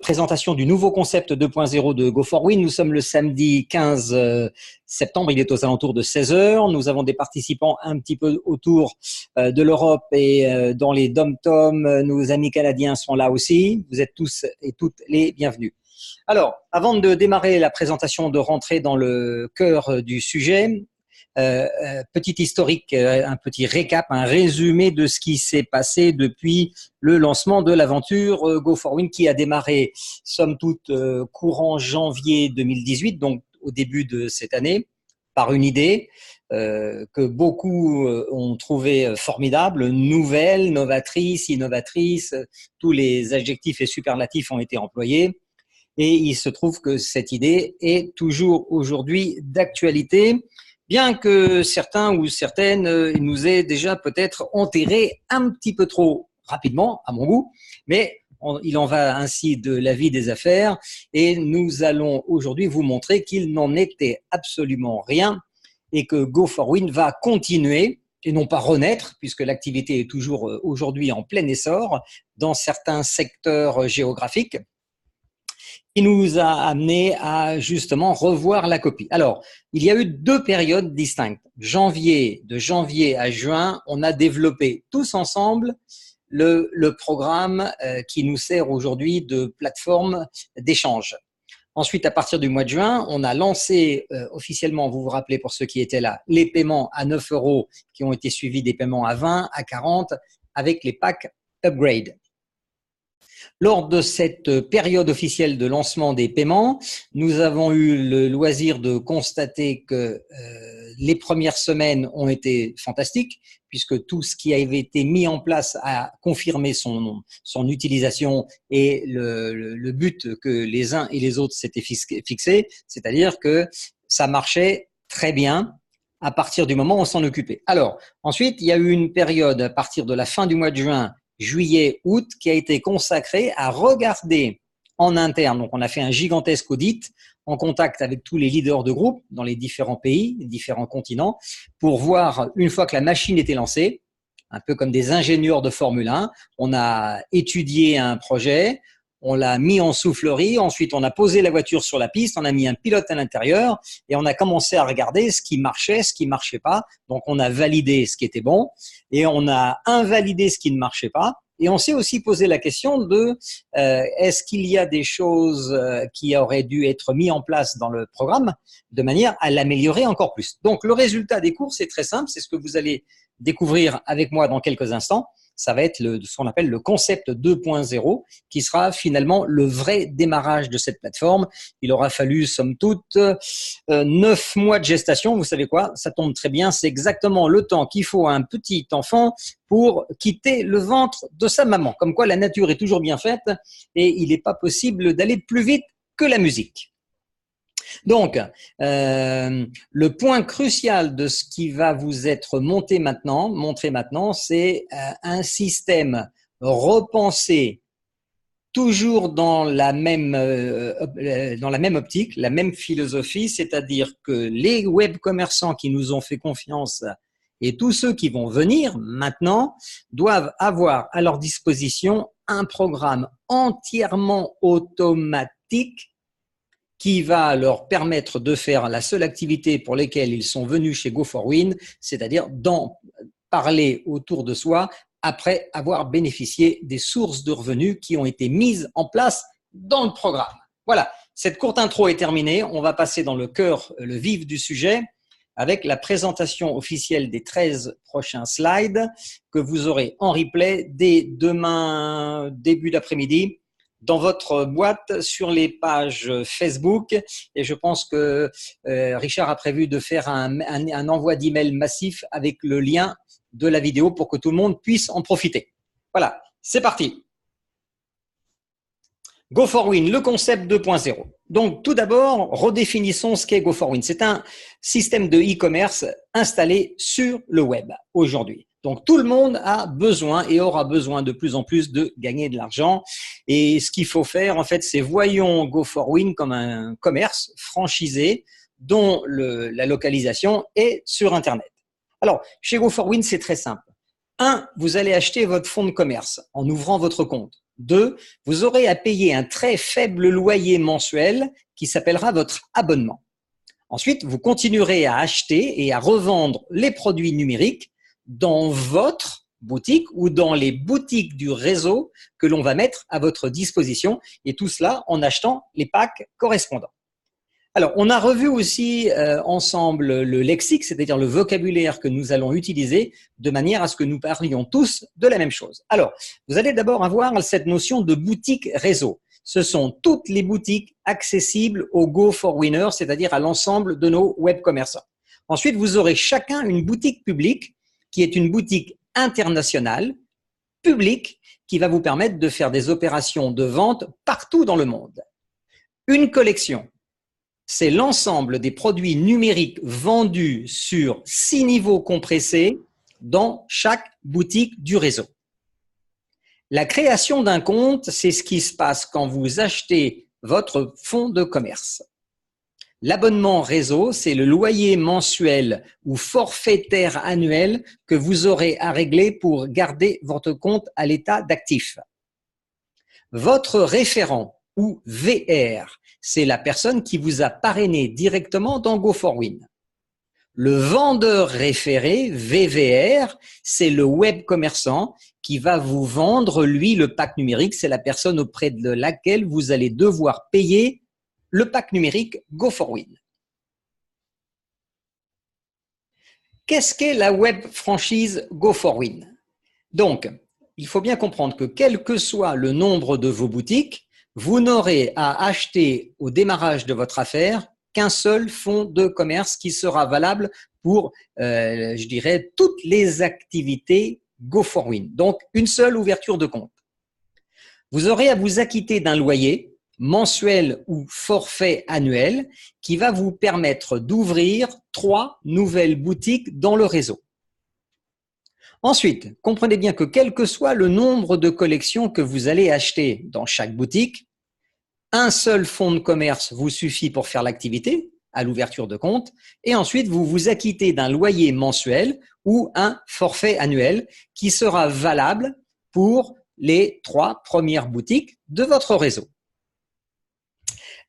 présentation du nouveau concept 2.0 de Go4Win. Nous sommes le samedi 15 septembre, il est aux alentours de 16 heures. Nous avons des participants un petit peu autour de l'Europe et dans les dom-toms. Nos amis canadiens sont là aussi. Vous êtes tous et toutes les bienvenus. Alors, avant de démarrer la présentation, de rentrer dans le cœur du sujet, petit historique, un petit récap, un résumé de ce qui s'est passé depuis le lancement de l'aventure Go4Win qui a démarré, somme toute, courant janvier 2018, donc au début de cette année, par une idée que beaucoup ont trouvé formidable, nouvelle, novatrice, innovatrice, tous les adjectifs et superlatifs ont été employés. Et il se trouve que cette idée est toujours aujourd'hui d'actualité, bien que certains ou certaines nous aient déjà peut-être enterré un petit peu trop rapidement, à mon goût, mais il en va ainsi de la vie des affaires et nous allons aujourd'hui vous montrer qu'il n'en était absolument rien et que Go4Win va continuer et non pas renaître, puisque l'activité est toujours aujourd'hui en plein essor dans certains secteurs géographiques, qui nous a amené à justement revoir la copie. Alors, il y a eu deux périodes distinctes. De janvier à juin, on a développé tous ensemble le programme qui nous sert aujourd'hui de plateforme d'échange. Ensuite, à partir du mois de juin, on a lancé officiellement, vous vous rappelez pour ceux qui étaient là, les paiements à 9 € qui ont été suivis des paiements à 20, à 40 avec les packs upgrade. Lors de cette période officielle de lancement des paiements, nous avons eu le loisir de constater que les premières semaines ont été fantastiques, puisque tout ce qui avait été mis en place a confirmé son utilisation et le but que les uns et les autres s'étaient fixés, c'est-à-dire que ça marchait très bien à partir du moment où on s'en occupait. Alors, ensuite, il y a eu une période à partir de la fin du mois de juin, juillet, août, qui a été consacré à regarder en interne. Donc, on a fait un gigantesque audit en contact avec tous les leaders de groupe dans les différents pays, les différents continents, pour voir, une fois que la machine était lancée, un peu comme des ingénieurs de Formule 1, on a étudié un projet, on l'a mis en soufflerie, ensuite on a posé la voiture sur la piste, on a mis un pilote à l'intérieur et on a commencé à regarder ce qui marchait, ce qui marchait pas. Donc on a validé ce qui était bon et on a invalidé ce qui ne marchait pas. Et on s'est aussi posé la question de est-ce qu'il y a des choses qui auraient dû être mises en place dans le programme de manière à l'améliorer encore plus. Donc le résultat des cours, c'est très simple, c'est ce que vous allez découvrir avec moi dans quelques instants. Ça va être ce qu'on appelle le concept 2.0 qui sera finalement le vrai démarrage de cette plateforme. Il aura fallu, somme toute, 9 mois de gestation. Vous savez quoi? Ça tombe très bien. C'est exactement le temps qu'il faut à un petit enfant pour quitter le ventre de sa maman. Comme quoi, la nature est toujours bien faite et il n'est pas possible d'aller plus vite que la musique. Donc, le point crucial de ce qui va vous être montré maintenant, c'est un système repensé toujours dans la même optique, la même philosophie, c'est-à-dire que les web commerçants qui nous ont fait confiance et tous ceux qui vont venir maintenant doivent avoir à leur disposition un programme entièrement automatique qui va leur permettre de faire la seule activité pour laquelle ils sont venus chez Go4Win, c'est-à-dire d'en parler autour de soi après avoir bénéficié des sources de revenus qui ont été mises en place dans le programme. Voilà, cette courte intro est terminée. On va passer dans le cœur, le vif du sujet avec la présentation officielle des 13 prochains slides que vous aurez en replay dès demain, début d'après-midi, dans votre boîte sur les pages Facebook. Et je pense que Richard a prévu de faire un envoi d'email massif avec le lien de la vidéo pour que tout le monde puisse en profiter. Voilà, c'est parti. Go4Win, le concept 2.0. Donc, tout d'abord, redéfinissons ce qu'est Go4Win. C'est un système de e-commerce installé sur le web aujourd'hui. Donc, tout le monde a besoin et aura besoin de plus en plus de gagner de l'argent. Et ce qu'il faut faire, en fait, c'est voyons Go4Win comme un commerce franchisé dont la localisation est sur Internet. Alors, chez Go4Win, c'est très simple. Vous allez acheter votre fonds de commerce en ouvrant votre compte. 2, vous aurez à payer un très faible loyer mensuel qui s'appellera votre abonnement. Ensuite, vous continuerez à acheter et à revendre les produits numériques dans votre boutique ou dans les boutiques du réseau que l'on va mettre à votre disposition, et tout cela en achetant les packs correspondants. Alors, on a revu aussi ensemble le lexique, c'est-à-dire le vocabulaire que nous allons utiliser de manière à ce que nous parlions tous de la même chose. Alors, vous allez d'abord avoir cette notion de boutique réseau. Ce sont toutes les boutiques accessibles au Go4Winner, c'est-à-dire à l'ensemble de nos web commerçants. Ensuite, vous aurez chacun une boutique publique qui est une boutique internationale, publique, qui va vous permettre de faire des opérations de vente partout dans le monde. Une collection, c'est l'ensemble des produits numériques vendus sur 6 niveaux compressés dans chaque boutique du réseau. La création d'un compte, c'est ce qui se passe quand vous achetez votre fonds de commerce. L'abonnement réseau, c'est le loyer mensuel ou forfaitaire annuel que vous aurez à régler pour garder votre compte à l'état d'actif. Votre référent ou VR, c'est la personne qui vous a parrainé directement dans Go4Win. Le vendeur référé, VVR, c'est le web commerçant qui va vous vendre, lui, le pack numérique. C'est la personne auprès de laquelle vous allez devoir payer le pack numérique Go4Win. Qu'est-ce qu'est la web franchise Go4Win? Donc, il faut bien comprendre que quel que soit le nombre de vos boutiques, vous n'aurez à acheter au démarrage de votre affaire qu'un seul fonds de commerce qui sera valable pour, je dirais, toutes les activités Go4Win. Donc, une seule ouverture de compte. Vous aurez à vous acquitter d'un loyer mensuel ou forfait annuel qui va vous permettre d'ouvrir 3 nouvelles boutiques dans le réseau. Ensuite, comprenez bien que quel que soit le nombre de collections que vous allez acheter dans chaque boutique, un seul fonds de commerce vous suffit pour faire l'activité à l'ouverture de compte, et ensuite vous vous acquittez d'un loyer mensuel ou un forfait annuel qui sera valable pour les 3 premières boutiques de votre réseau.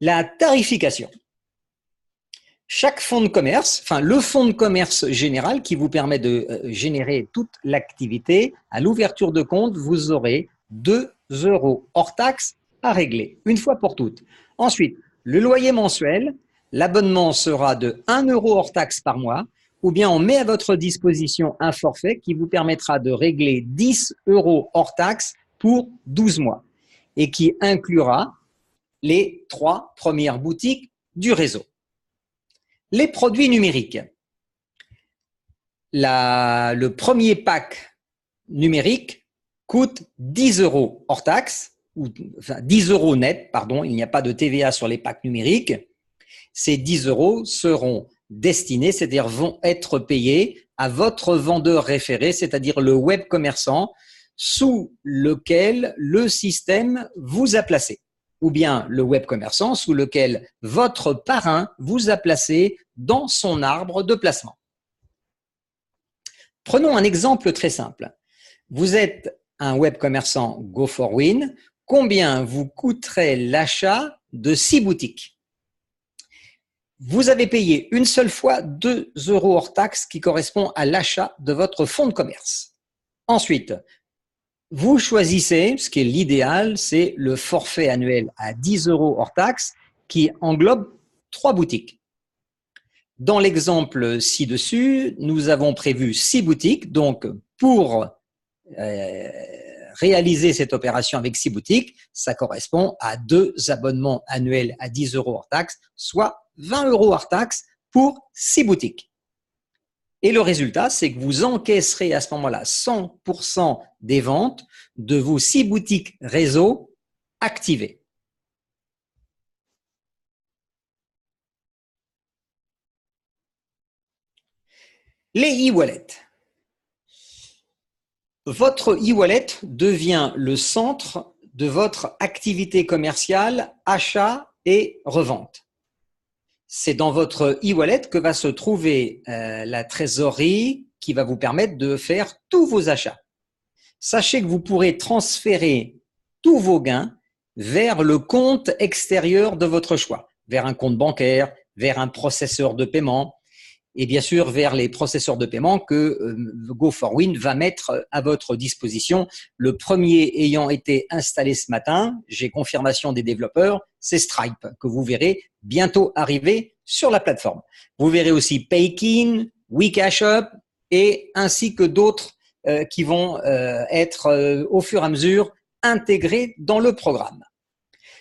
La tarification. Chaque fonds de commerce, enfin le fonds de commerce général qui vous permet de générer toute l'activité, à l'ouverture de compte, vous aurez 2 € hors taxe à régler, une fois pour toutes. Ensuite, le loyer mensuel, l'abonnement sera de 1 € hors taxe par mois, ou bien on met à votre disposition un forfait qui vous permettra de régler 10 € hors taxe pour 12 mois et qui inclura les 3 premières boutiques du réseau. Les produits numériques. Le premier pack numérique coûte 10 € hors taxe, ou enfin 10 € net, pardon, il n'y a pas de TVA sur les packs numériques. Ces 10 € seront destinés, c'est-à-dire vont être payés à votre vendeur référé, c'est-à-dire le web commerçant sous lequel le système vous a placé, ou bien le web commerçant sous lequel votre parrain vous a placé dans son arbre de placement. Prenons un exemple très simple. Vous êtes un web commerçant Go4Win. Combien vous coûterait l'achat de 6 boutiques? Vous avez payé une seule fois 2 € hors taxe qui correspond à l'achat de votre fonds de commerce. Ensuite, vous choisissez, ce qui est l'idéal, c'est le forfait annuel à 10 € hors taxe qui englobe 3 boutiques. Dans l'exemple ci-dessus, nous avons prévu 6 boutiques. Donc, pour réaliser cette opération avec 6 boutiques, ça correspond à 2 abonnements annuels à 10 € hors taxe, soit 20 € hors taxe pour 6 boutiques. Et le résultat, c'est que vous encaisserez à ce moment-là 100% des ventes de vos 6 boutiques réseau activées. Les e-wallets. Votre e-wallet devient le centre de votre activité commerciale, achat et revente. C'est dans votre e-wallet que va se trouver la trésorerie qui va vous permettre de faire tous vos achats. Sachez que vous pourrez transférer tous vos gains vers le compte extérieur de votre choix, vers un compte bancaire, vers un processeur de paiement et bien sûr vers les processeurs de paiement que Go4Win va mettre à votre disposition. Le premier ayant été installé ce matin, j'ai confirmation des développeurs, c'est Stripe que vous verrez bientôt arriver sur la plateforme. Vous verrez aussi Paykin, WeCashUp et ainsi que d'autres qui vont être au fur et à mesure intégrés dans le programme.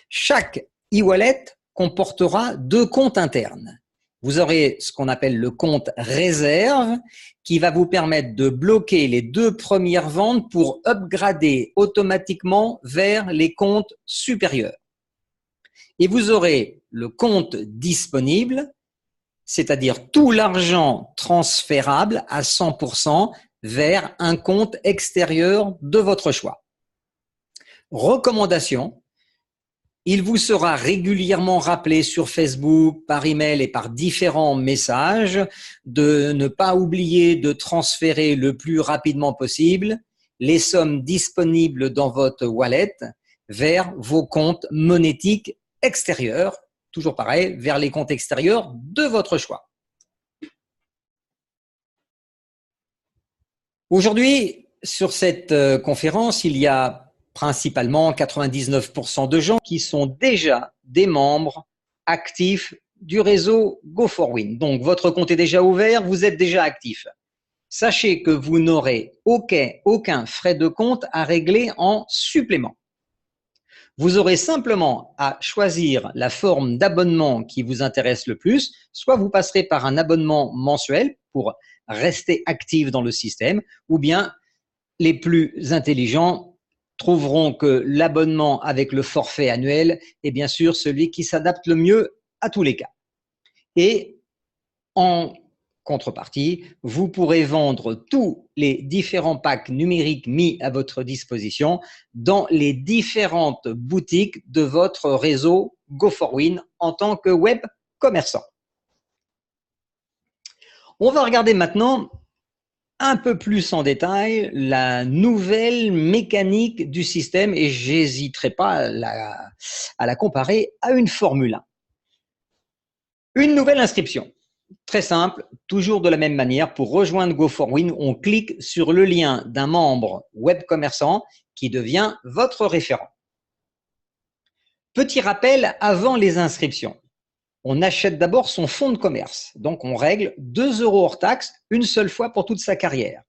Chaque e-wallet comportera 2 comptes internes. Vous aurez ce qu'on appelle le compte réserve qui va vous permettre de bloquer les 2 premières ventes pour upgrader automatiquement vers les comptes supérieurs. Et vous aurez le compte disponible, c'est-à-dire tout l'argent transférable à 100% vers un compte extérieur de votre choix. Recommandation. Il vous sera régulièrement rappelé sur Facebook, par email et par différents messages de ne pas oublier de transférer le plus rapidement possible les sommes disponibles dans votre wallet vers vos comptes monétiques extérieurs, toujours pareil, vers les comptes extérieurs de votre choix. Aujourd'hui, sur cette conférence, il y a principalement 99% de gens qui sont déjà des membres actifs du réseau Go4Win. Donc, votre compte est déjà ouvert, vous êtes déjà actif. Sachez que vous n'aurez aucun frais de compte à régler en supplément. Vous aurez simplement à choisir la forme d'abonnement qui vous intéresse le plus. Soit vous passerez par un abonnement mensuel pour rester actif dans le système, ou bien les plus intelligents trouveront que l'abonnement avec le forfait annuel est bien sûr celui qui s'adapte le mieux à tous les cas. Et en contrepartie, vous pourrez vendre tous les différents packs numériques mis à votre disposition dans les différentes boutiques de votre réseau Go4Win en tant que web commerçant. On va regarder maintenant un peu plus en détail la nouvelle mécanique du système et j'hésiterai pas à la comparer à une Formule 1. Une nouvelle inscription. Très simple, toujours de la même manière. Pour rejoindre Go4Win, on clique sur le lien d'un membre web commerçant qui devient votre référent. Petit rappel avant les inscriptions. On achète d'abord son fonds de commerce. Donc, on règle 2 € hors taxe une seule fois pour toute sa carrière.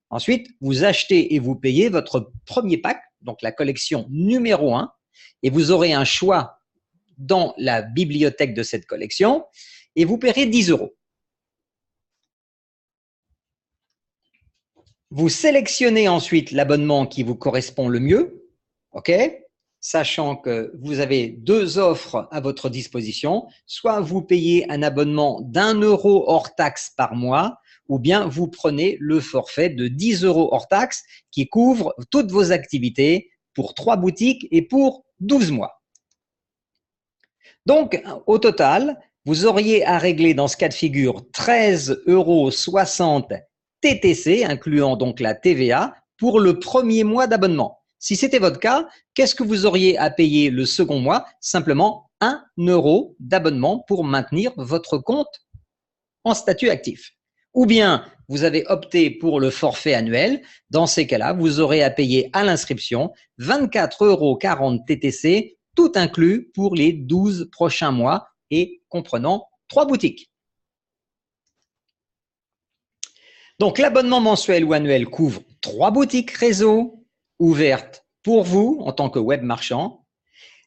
Ensuite, vous achetez et vous payez votre premier pack, donc la collection numéro 1, et vous aurez un choix dans la bibliothèque de cette collection et vous paierez 10 €. Vous sélectionnez ensuite l'abonnement qui vous correspond le mieux, ok ? Sachant que vous avez 2 offres à votre disposition, soit vous payez un abonnement d'1 € hors taxe par mois, ou bien vous prenez le forfait de 10 € hors taxe qui couvre toutes vos activités pour 3 boutiques et pour 12 mois. Donc, au total, vous auriez à régler dans ce cas de figure 13,60 € TTC, incluant donc la TVA, pour le premier mois d'abonnement. Si c'était votre cas, qu'est-ce que vous auriez à payer le second mois? Simplement 1 € d'abonnement pour maintenir votre compte en statut actif. Ou bien vous avez opté pour le forfait annuel. Dans ces cas-là, vous aurez à payer à l'inscription 24,40 € TTC, tout inclus pour les 12 prochains mois et comprenant 3 boutiques. Donc, l'abonnement mensuel ou annuel couvre 3 boutiques réseau ouvertes pour vous en tant que web marchand.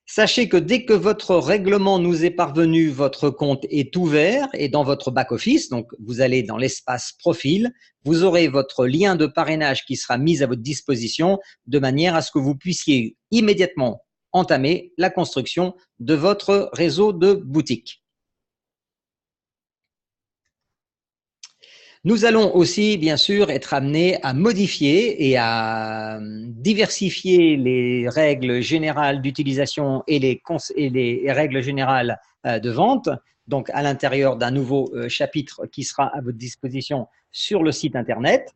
Sachez que dès que votre règlement nous est parvenu, votre compte est ouvert et dans votre back-office, donc vous allez dans l'espace profil, vous aurez votre lien de parrainage qui sera mis à votre disposition de manière à ce que vous puissiez immédiatement entamer la construction de votre réseau de boutiques. Nous allons aussi, bien sûr, être amenés à modifier et à diversifier les règles générales d'utilisation et les règles générales de vente, donc à l'intérieur d'un nouveau chapitre qui sera à votre disposition sur le site Internet.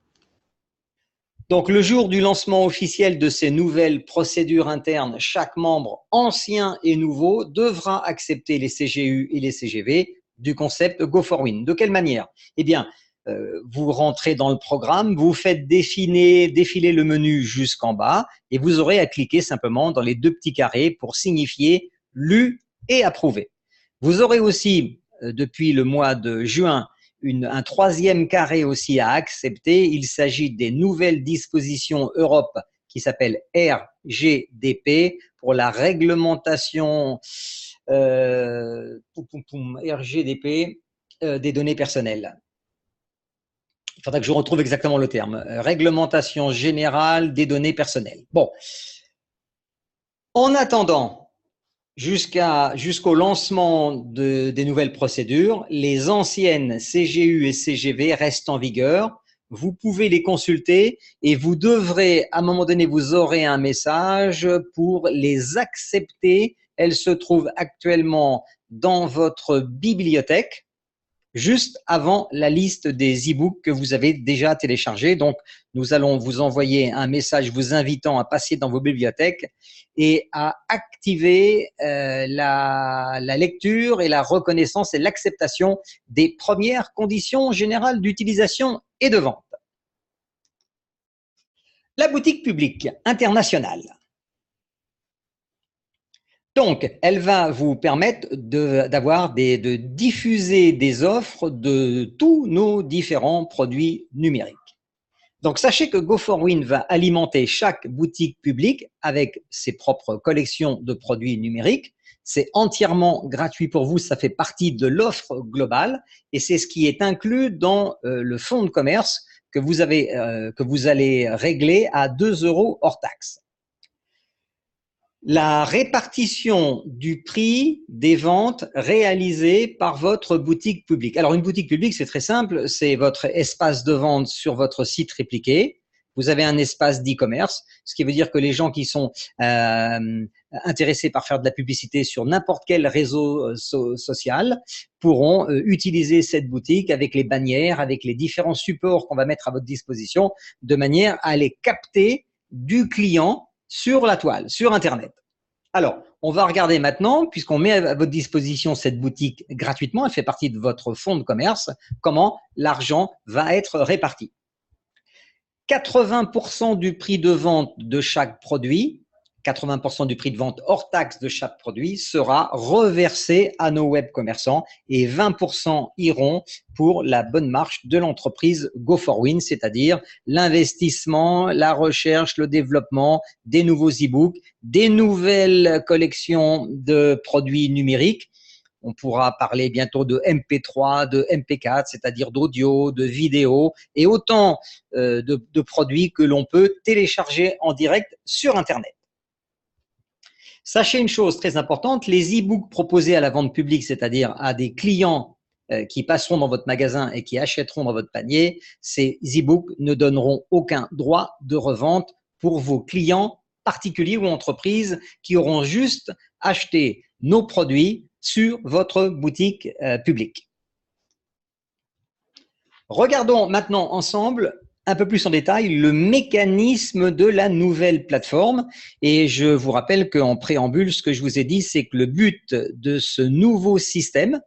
Donc, le jour du lancement officiel de ces nouvelles procédures internes, chaque membre, ancien et nouveau, devra accepter les CGU et les CGV du concept Go4Win. De quelle manière? Eh bien, vous rentrez dans le programme, vous faites défiler le menu jusqu'en bas et vous aurez à cliquer simplement dans les deux petits carrés pour signifier lu et approuvé. Vous aurez aussi, depuis le mois de juin, un troisième carré aussi à accepter. Il s'agit des nouvelles dispositions Europe qui s'appellent RGDP pour la réglementation RGDP des données personnelles. Il faudra que je retrouve exactement le terme. Réglementation générale des données personnelles. Bon. En attendant, jusqu'au lancement des nouvelles procédures, les anciennes CGU et CGV restent en vigueur. Vous pouvez les consulter et vous devrez, à un moment donné, vous aurez un message pour les accepter. Elles se trouvent actuellement dans votre bibliothèque, juste avant la liste des e-books que vous avez déjà téléchargés. Donc, nous allons vous envoyer un message vous invitant à passer dans vos bibliothèques et à activer la lecture et la reconnaissance et l'acceptation des premières conditions générales d'utilisation et de vente. La boutique publique internationale. Donc, elle va vous permettre de diffuser des offres de tous nos différents produits numériques. Donc, sachez que Go4Win va alimenter chaque boutique publique avec ses propres collections de produits numériques. C'est entièrement gratuit pour vous, ça fait partie de l'offre globale et c'est ce qui est inclus dans le fonds de commerce que vous allez régler à 2 € hors taxe. La répartition du prix des ventes réalisées par votre boutique publique. Alors, une boutique publique, c'est très simple, c'est votre espace de vente sur votre site répliqué. Vous avez un espace d'e-commerce, ce qui veut dire que les gens qui sont intéressés par faire de la publicité sur n'importe quel réseau social pourront utiliser cette boutique avec les bannières, avec les différents supports qu'on va mettre à votre disposition, de manière à les capter du client sur la toile, sur Internet. Alors, on va regarder maintenant, puisqu'on met à votre disposition cette boutique gratuitement, elle fait partie de votre fonds de commerce, comment l'argent va être réparti. 80% du prix de vente de chaque produit, 80% du prix de vente hors taxe de chaque produit sera reversé à nos web commerçants et 20% iront pour la bonne marche de l'entreprise Go4Win, c'est-à-dire l'investissement, la recherche, le développement des nouveaux e-books, des nouvelles collections de produits numériques. On pourra parler bientôt de MP3, de MP4, c'est-à-dire d'audio, de vidéo et autant de produits que l'on peut télécharger en direct sur Internet. Sachez une chose très importante, les e-books proposés à la vente publique, c'est-à-dire à des clients qui passeront dans votre magasin et qui achèteront dans votre panier, ces e-books ne donneront aucun droit de revente pour vos clients particuliers ou entreprises qui auront juste acheté nos produits sur votre boutique publique. Regardons maintenant ensemble un peu plus en détail le mécanisme de la nouvelle plateforme. Et je vous rappelle qu'en préambule, ce que je vous ai dit, c'est que le but de ce nouveau système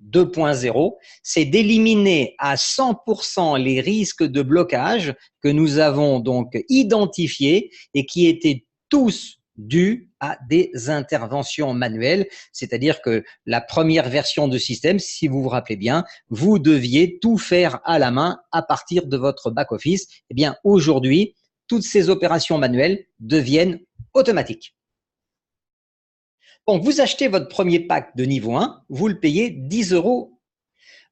2.0, c'est d'éliminer à 100% les risques de blocage que nous avons donc identifiés et qui étaient tous dus à des interventions manuelles, c'est-à-dire que la première version de système, si vous vous rappelez bien, vous deviez tout faire à la main à partir de votre back-office. Eh bien, aujourd'hui, toutes ces opérations manuelles deviennent automatiques. Donc, vous achetez votre premier pack de niveau 1, vous le payez 10 €.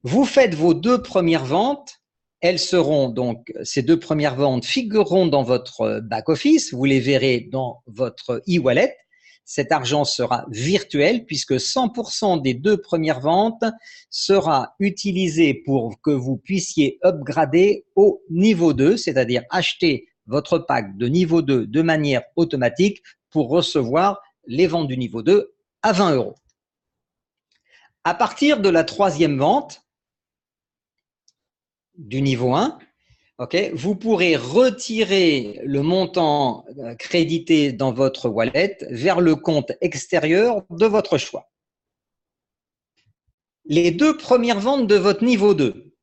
Vous faites vos 2 premières ventes. Elles seront donc, ces 2 premières ventes figureront dans votre back-office. Vous les verrez dans votre e-wallet. Cet argent sera virtuel puisque 100% des 2 premières ventes sera utilisé pour que vous puissiez upgrader au niveau 2, c'est-à-dire acheter votre pack de niveau 2 de manière automatique pour recevoir les ventes du niveau 2 à 20 €. À partir de la 3e vente du niveau 1, Okay, vous pourrez retirer le montant crédité dans votre wallet vers le compte extérieur de votre choix. Les 2 premières ventes de votre niveau 2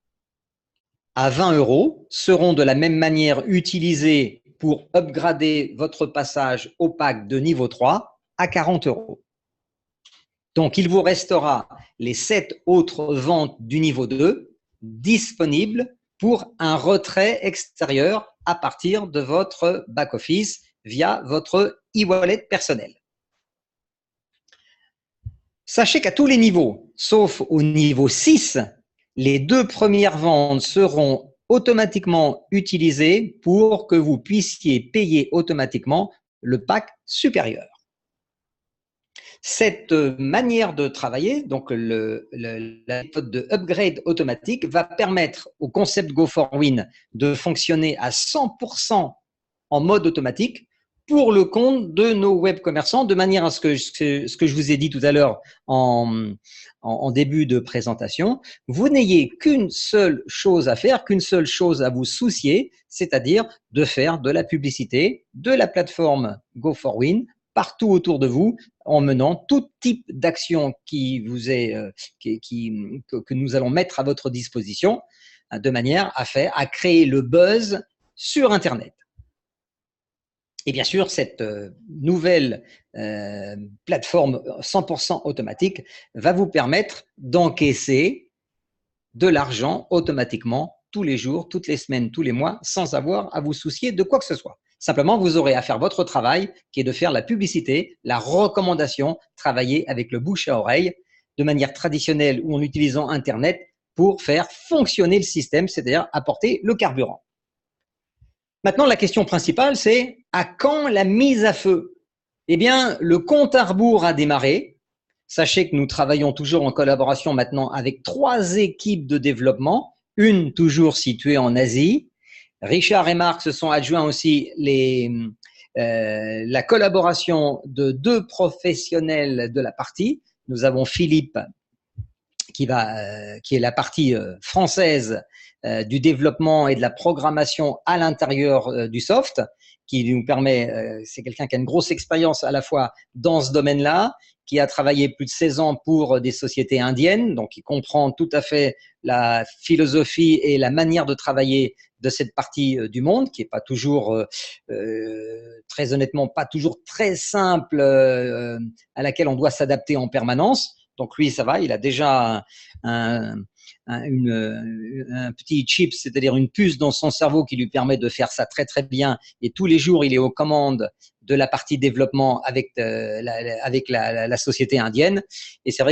à 20 € seront de la même manière utilisées pour upgrader votre passage au pack de niveau 3 à 40 €. Donc, il vous restera les 7 autres ventes du niveau 2 disponibles pour un retrait extérieur à partir de votre back-office via votre e-wallet personnel. Sachez qu'à tous les niveaux, sauf au niveau 6, les 2 premières ventes seront automatiquement utilisées pour que vous puissiez payer automatiquement le pack supérieur. Cette manière de travailler, donc la méthode de upgrade automatique, va permettre au concept Go4Win de fonctionner à 100% en mode automatique pour le compte de nos web commerçants, de manière à ce que je vous ai dit tout à l'heure en début de présentation, vous n'ayez qu'une seule chose à faire, qu'une seule chose à vous soucier, c'est-à-dire de faire de la publicité de la plateforme Go4Win partout autour de vous, en menant tout type d'action que nous allons mettre à votre disposition, de manière à créer le buzz sur Internet. Et bien sûr, cette nouvelle plateforme 100% automatique va vous permettre d'encaisser de l'argent automatiquement tous les jours, toutes les semaines, tous les mois, sans avoir à vous soucier de quoi que ce soit. Simplement, vous aurez à faire votre travail, qui est de faire la publicité, la recommandation, travailler avec le bouche à oreille, de manière traditionnelle ou en utilisant Internet pour faire fonctionner le système, c'est-à-dire apporter le carburant. Maintenant, la question principale, c'est à quand la mise à feu? Eh bien, le compte à rebours a démarré. Sachez que nous travaillons toujours en collaboration maintenant avec 3 équipes de développement, une toujours située en Asie. Richard et Marc se sont adjoints aussi la collaboration de 2 professionnels de la partie. Nous avons Philippe qui est la partie française du développement et de la programmation à l'intérieur du soft, qui nous permet, c'est quelqu'un qui a une grosse expérience à la fois dans ce domaine-là, qui a travaillé plus de 16 ans pour des sociétés indiennes, donc il comprend tout à fait la philosophie et la manière de travailler de cette partie du monde, qui n'est pas toujours, très honnêtement, pas toujours très simple, à laquelle on doit s'adapter en permanence. Donc lui, ça va, il a déjà un petit chip, c'est-à-dire une puce dans son cerveau qui lui permet de faire ça très très bien. Et tous les jours, il est aux commandes de la partie développement avec la société indienne. Et c'est vrai